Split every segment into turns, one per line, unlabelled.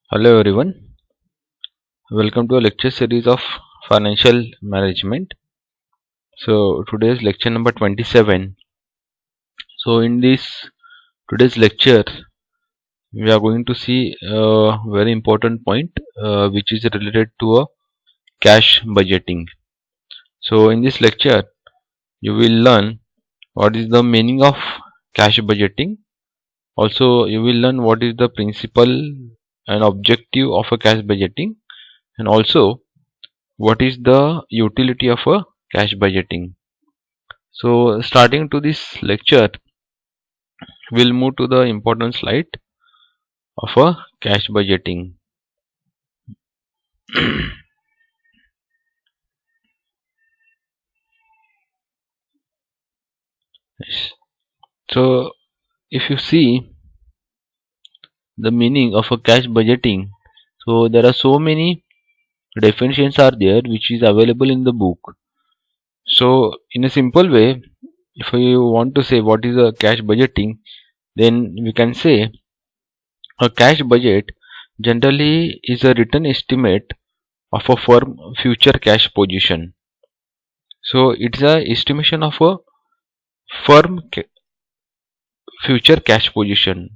Hello everyone, welcome to a lecture series of financial management. So today is lecture number 27. So in this today's lecture we are going to see a very important point which is related to a cash budgeting. So in this lecture you will learn what is the meaning of cash budgeting. Also you will learn what is the principle and objective of a cash budgeting, and also what is the utility of a cash budgeting. So starting to this lecture, we'll move to the important slide of a cash budgeting. Yes. So if you see the meaning of a cash budgeting, so there are so many definitions are there which is available in the book. So in a simple way, if you want to say what is a cash budgeting, then we can say a cash budget generally is a written estimate of a firm future cash position. So it's a estimation of a firm future cash position.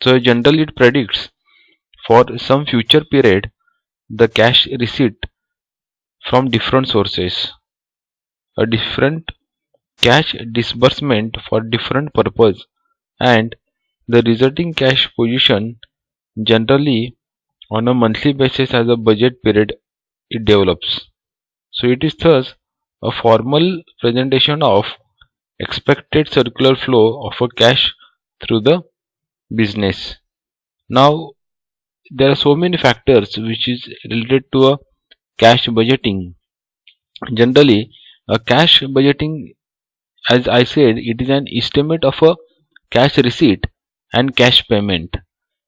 So generally it predicts for some future period the cash receipt from different sources, a different cash disbursement for different purpose, and the resulting cash position generally on a monthly basis as a budget period it develops. So it is thus a formal presentation of expected circular flow of a cash through the business. Now there are so many factors which is related to a cash budgeting. Generally, a cash budgeting, as I said, it is an estimate of a cash receipt and cash payment,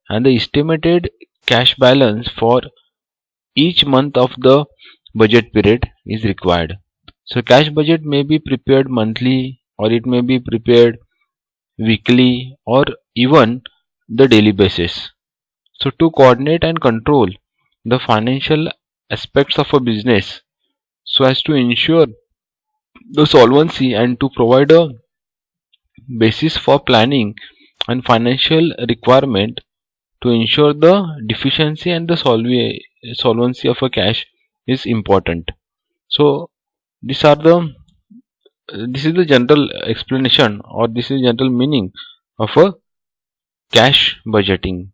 and the estimated cash balance for each month of the budget period is required. So cash budget may be prepared monthly, or it may be prepared weekly, or even the daily basis. So to coordinate and control the financial aspects of a business so as to ensure the solvency and to provide a basis for planning and financial requirement to ensure the deficiency and the solvency of a cash is important. So these are the this is the general explanation, or this is general meaning of a cash budgeting.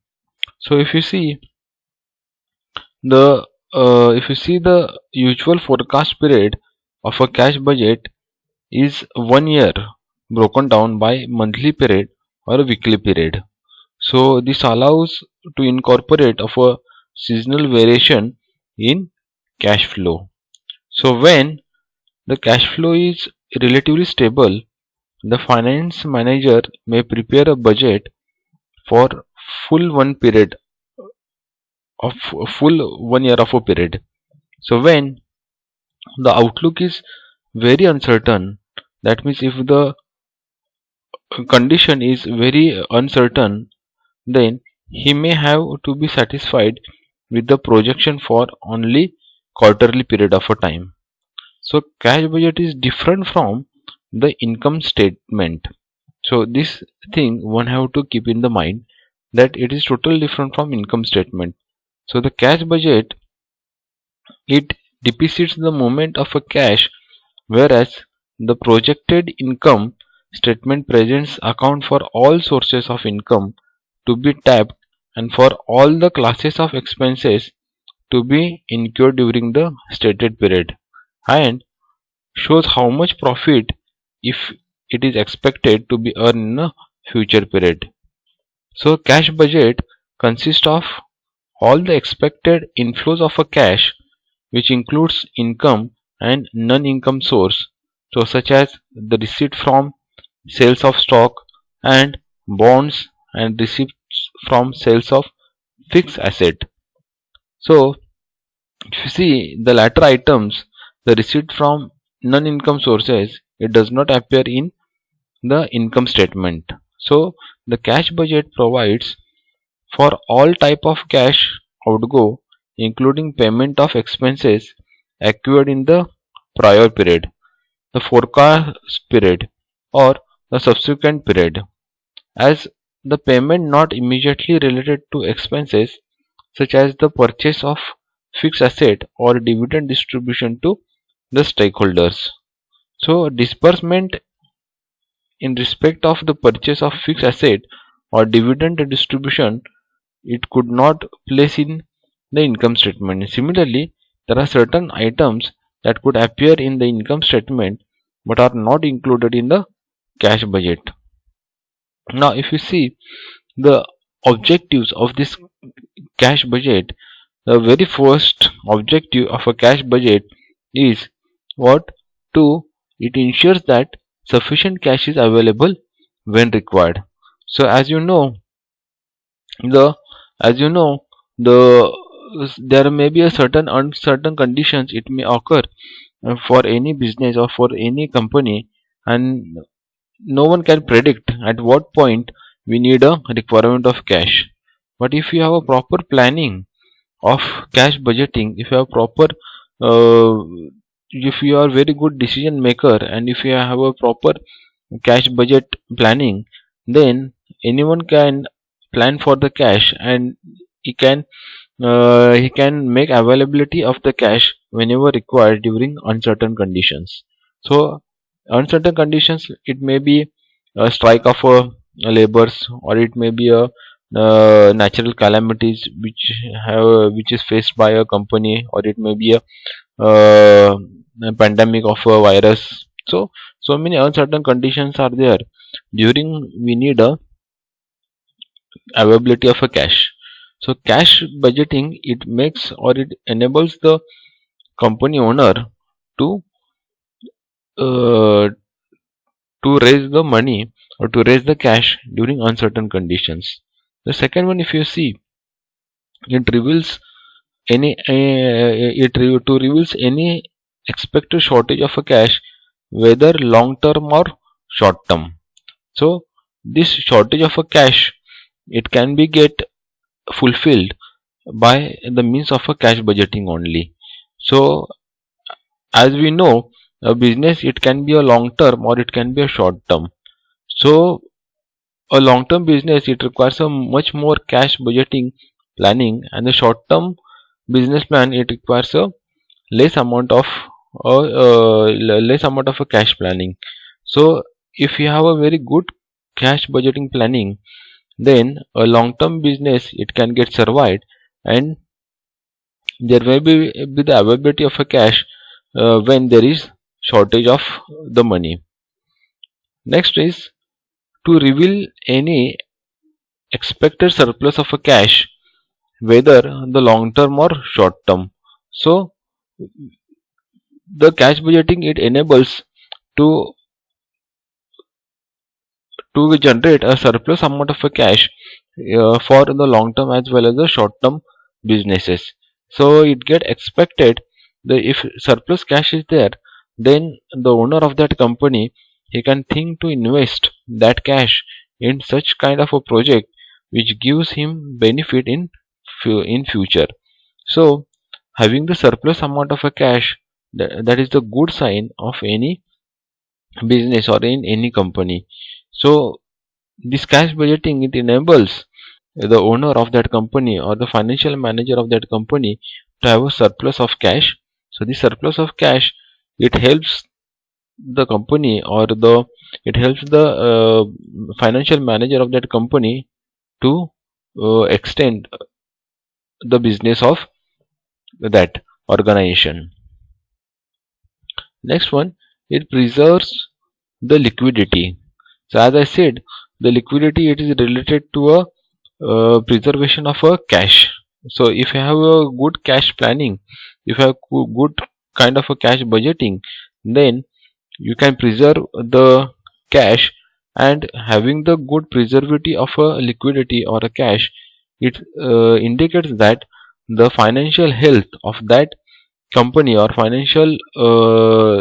So if you see the usual forecast period of a cash budget is 1 year broken down by monthly period or a weekly period. So this allows to incorporate of a seasonal variation in cash flow. So when the cash flow is relatively stable, the finance manager may prepare a budget for full one period of full 1 year of a period. So when the outlook is very uncertain, that means if the condition is very uncertain, then he may have to be satisfied with the projection for only quarterly period of a time. So cash budget is different from the income statement. So this thing one have to keep in the mind that it is totally different from income statement. So the cash budget, it depicts the movement of a cash, whereas the projected income statement presents account for all sources of income to be tapped and for all the classes of expenses to be incurred during the stated period, and shows how much profit if it is expected to be earned in a future period. So cash budget consists of all the expected inflows of a cash, which includes income and non-income source, so such as the receipt from sales of stock and bonds, and receipts from sales of fixed asset. So if you see the latter items, the receipt from non-income sources, it does not appear in the income statement. So the cash budget provides for all type of cash outgo, including payment of expenses accrued in the prior period, the forecast period, or the subsequent period, as the payment not immediately related to expenses such as the purchase of fixed asset or dividend distribution to the stakeholders. So disbursement in respect of the purchase of fixed asset or dividend distribution, it could not place in the income statement. Similarly, there are certain items that could appear in the income statement but are not included in the cash budget. Now, if you see the objectives of this cash budget, the very first objective of a cash budget is what? To it ensures that sufficient cash is available when required. So the as you know the there may be a certain uncertain conditions it may occur for any business or for any company, and no one can predict at what point we need a requirement of cash. But if you have a proper planning of cash budgeting, if you have proper uh, if you are very good decision maker and if you have a proper cash budget planning, then anyone can plan for the cash, and he can make availability of the cash whenever required during uncertain conditions. So uncertain conditions, it may be a strike of labors, or it may be a natural calamities which is faced by a company, or it may be a pandemic of a virus. So many uncertain conditions are there during we need a availability of a cash. So cash budgeting, it makes or it enables the company owner to uh, to raise the money or to raise the cash during uncertain conditions. The second one, if you see, it reveals to reveals any expected shortage of a cash, whether long term or short term. So this shortage of a cash, it can be get fulfilled by the means of a cash budgeting only. So as we know, a business, it can be a long term or it can be a short term. So a long term business, it requires a much more cash budgeting planning, and the short term business plan, it requires a less amount of less amount of a cash planning. So if you have a very good cash budgeting planning, then a long term business, it can get survived, and there may be the availability of a cash when there is shortage of the money. Next is to reveal any expected surplus of a cash, whether the long term or short term. So the cash budgeting, it enables to generate a surplus amount of a cash for the long term as well as the short term businesses. So it get expected that if surplus cash is there, then the owner of that company, he can think to invest that cash in such kind of a project which gives him benefit in future. So having the surplus amount of a cash, that is the good sign of any business or in any company. So this cash budgeting, it enables the owner of that company or the financial manager of that company to have a surplus of cash. So this surplus of cash, it helps the company or the it helps the financial manager of that company to extend the business of that organization. Next one, it preserves the liquidity. So as I said, the liquidity, it is related to a preservation of a cash. So if you have a good cash planning, if you have good kind of a cash budgeting, then you can preserve the cash, and having the good preservability of a liquidity or a cash, it indicates that the financial health of that company or financial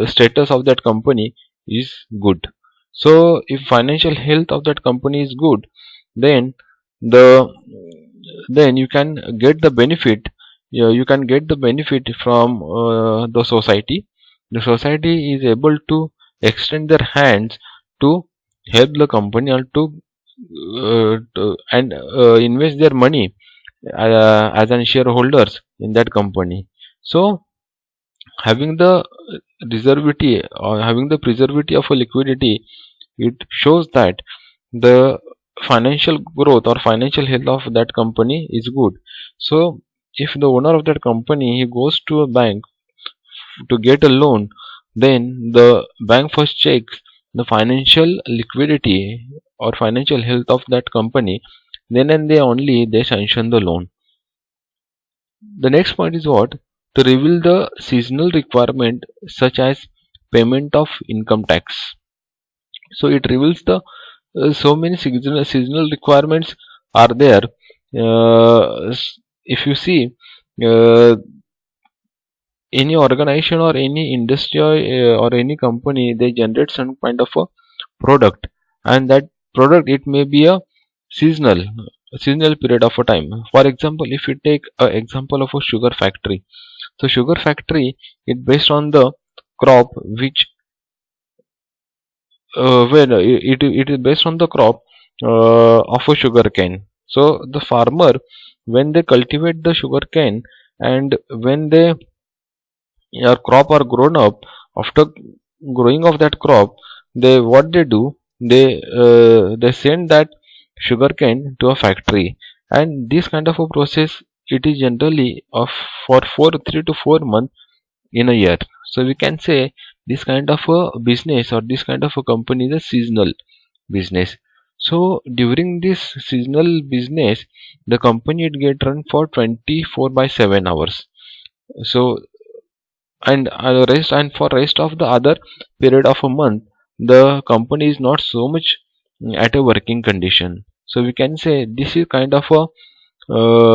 status of that company is good. So if financial health of that company is good, then the then you can get the benefit. You can get the benefit from the society. The society is able to extend their hands to help the company, or to invest their money as an shareholders in that company. So having the reservity, or having the preservity of a liquidity, it shows that the financial growth or financial health of that company is good. So if the owner of that company, he goes to a bank to get a loan, then the bank first checks the financial liquidity or financial health of that company. Then and they only they sanction the loan. The next point is what? To reveal the seasonal requirement, such as payment of income tax. So it reveals the so many seasonal requirements are there. If you see, uh, any organization or any industry, or any company, they generate some kind of a product, and that product, it may be a seasonal seasonal period of a time. For example, if you take an example of a sugar factory, so sugar factory, it based on the crop which when it is based on the crop of a sugar cane. So the farmer, when they cultivate the sugar cane, and when they your crop are grown up, after growing of that crop, they what they do, they send that sugarcane to a factory, and this kind of a process, it is generally of for 3 to 4 months in a year. So we can say this kind of a business, or this kind of a company, is a seasonal business. So during this seasonal business, the company, it get run for 24 by 7 hours. So and for rest of the other period of a month, the company is not so much at a working condition. So we can say this is kind of a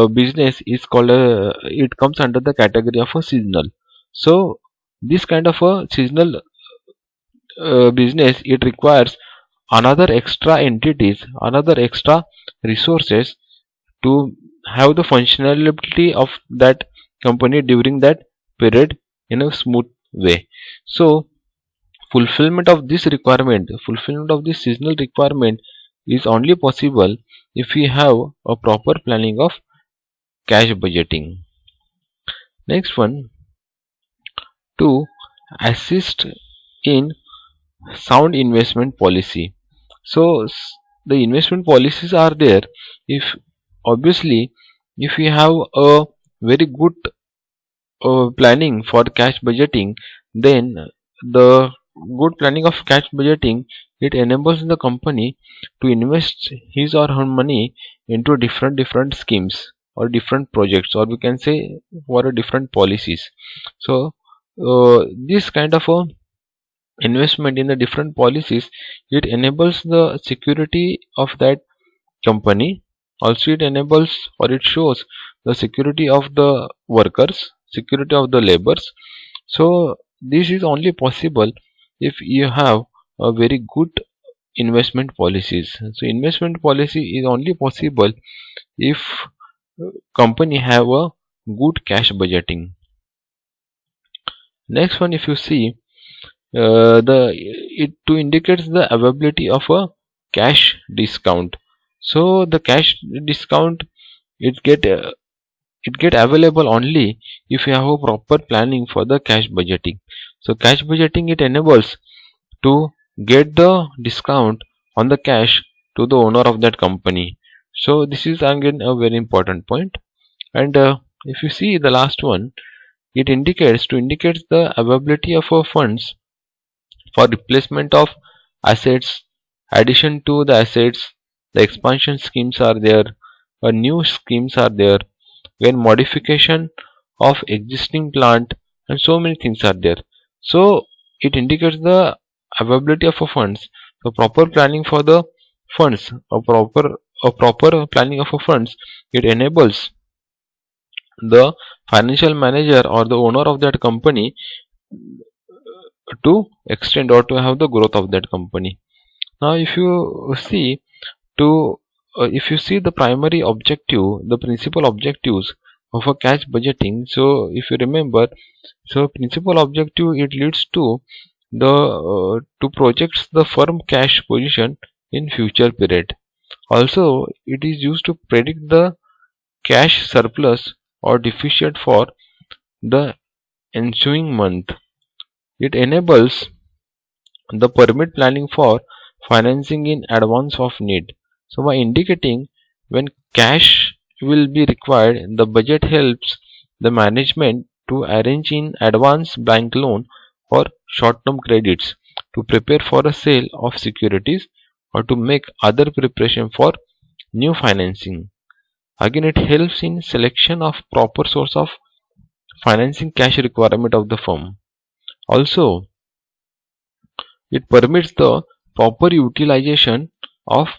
business is called a, it comes under the category of a seasonal. So this kind of a seasonal business, it requires another extra entities, another extra resources, to have the functionality of that company during that period in a smooth way. So fulfillment of this seasonal requirement is only possible if we have a proper planning of cash budgeting. Next one, to assist in sound investment policy. So the investment policies are there. If obviously, if we have a very good planning for cash budgeting, then the good planning of cash budgeting, it enables the company to invest his or her money into different schemes, or different projects, or we can say for a different policies. So this kind of a investment in the different policies, it enables the security of that company. Also it enables, or it shows the security of the workers, security of the laborers. So this is only possible if you have a very good investment policies. So investment policy is only possible if company have a good cash budgeting. Next one, if you see, the it to indicates the availability of a cash discount. So the cash discount, it get available only if you have a proper planning for the cash budgeting. So cash budgeting, it enables to get the discount on the cash to the owner of that company. So this is again a very important point. And if you see the last one, it indicates the availability of funds for replacement of assets, addition to the assets, the expansion schemes are there, or new schemes are there, when modification of existing plant, and so many things are there. So it indicates the availability of funds. So proper planning for the funds, a proper planning of funds, it enables the financial manager or the owner of that company to extend or to have the growth of that company. Now if you see, to if you see the primary objective, the principal objectives of a cash budgeting, so if you remember, so principal objective, it leads to the to project the firm cash position in future period. Also, it is used to predict the cash surplus or deficit for the ensuing month. It enables the permit planning for financing in advance of need. So by indicating when cash will be required, the budget helps the management to arrange in advance bank loan or short-term credits, to prepare for a sale of securities, or to make other preparation for new financing. Again, it helps in selection of proper source of financing cash requirement of the firm. Also, it permits the proper utilization of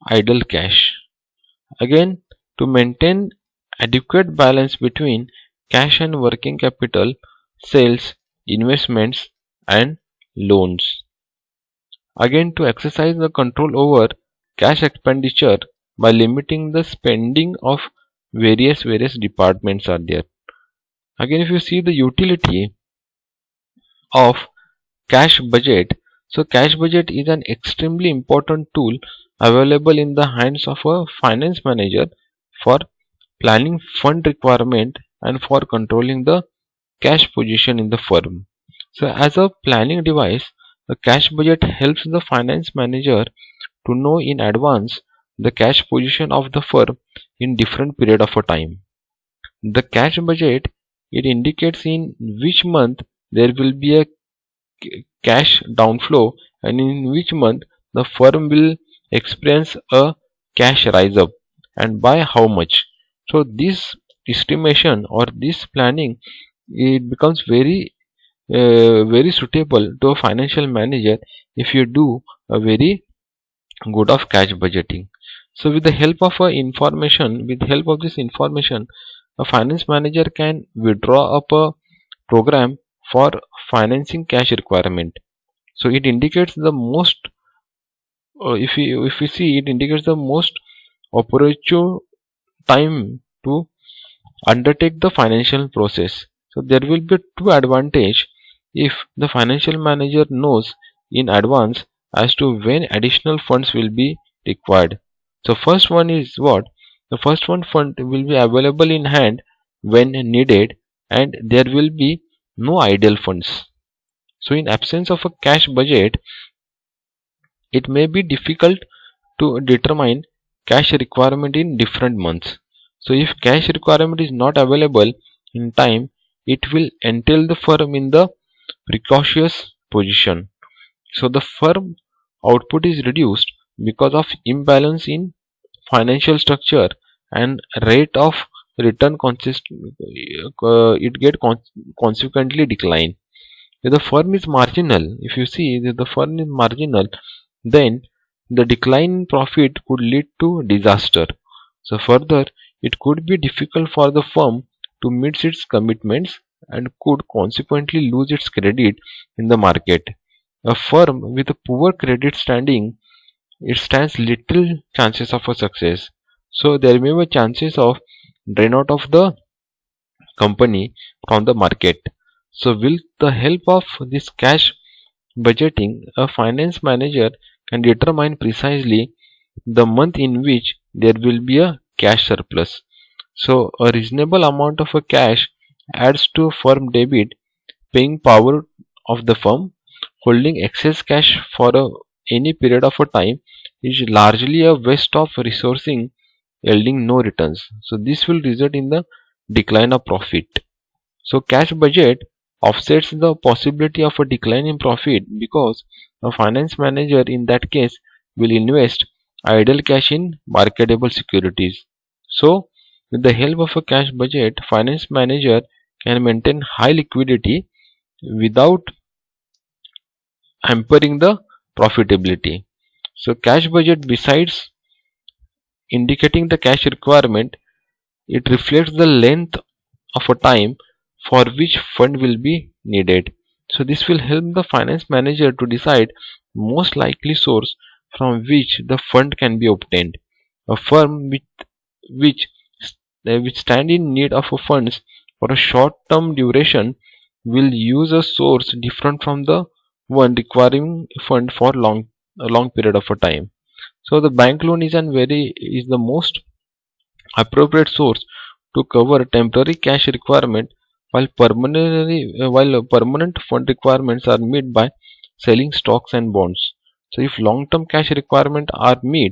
idle cash. Again, to maintain adequate balance between cash and working capital, sales, investments, and loans. Again, to exercise the control over cash expenditure by limiting the spending of various departments are there. Again, if you see the utility of cash budget, so cash budget is an extremely important tool available in the hands of a finance manager for planning fund requirement and for controlling the cash position in the firm. So as a planning device, the cash budget helps the finance manager to know in advance the cash position of the firm in different period of a time. The cash budget, it indicates in which month there will be a cash downflow and in which month the firm will experience a cash rise up and by how much. So this estimation or this planning, it becomes very suitable to a financial manager if you do a very good of cash budgeting. So with the help of this information, a finance manager can withdraw up a program for financing cash requirement. So it indicates the most, if we see, it indicates the most opportune time to undertake the financial process. So there will be two advantage if the financial manager knows in advance as to when additional funds will be required. So first one is what? The first one, fund will be available in hand when needed and there will be no idle funds. So in absence of a cash budget, it may be difficult to determine cash requirement in different months. So if cash requirement is not available in time, it will entail the firm in the precarious position. So the firm output is reduced because of imbalance in financial structure and rate of return consequently decline. If the firm is marginal, if you see that the firm is marginal, then the decline in profit could lead to disaster. So further, it could be difficult for the firm to meet its commitments and could consequently lose its credit in the market. A firm with a poor credit standing, it stands little chances of a success. So there may be chances of drain out of the company from the market. So with the help of this cash budgeting, a finance manager can determine precisely the month in which there will be a cash surplus. So a reasonable amount of a cash adds to firm debit paying power of the firm. Holding excess cash for any period of a time is largely a waste of resourcing yielding no returns. So this will result in the decline of profit. So cash budget offsets the possibility of a decline in profit because a finance manager in that case will invest idle cash in marketable securities. So with the help of a cash budget, finance manager can maintain high liquidity without hampering the profitability. So cash budget, besides indicating the cash requirement, it reflects the length of a time for which fund will be needed. So this will help the finance manager to decide most likely source from which the fund can be obtained. A firm which stand in need of funds for a short-term duration will use a source different from the one requiring fund for a long period of a time. So the bank loan is the most appropriate source to cover temporary cash requirement while permanent fund requirements are met by selling stocks and bonds. So if long-term cash requirements are met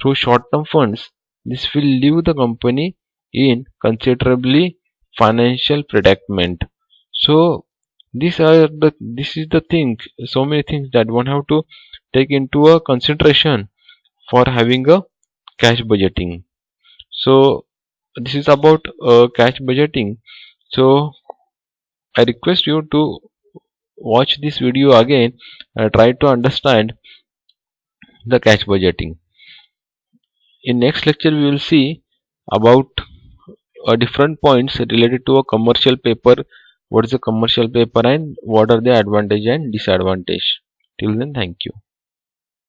through short-term funds, this will leave the company in considerably financial predicament. So this is the thing, so many things that one have to take into a consideration for having a cash budgeting. So this is about cash budgeting. So I request you to watch this video again and try to understand the cash budgeting. In next lecture we will see about different points related to a commercial paper, what is a commercial paper and what are the advantage and disadvantage. Till then, thank you.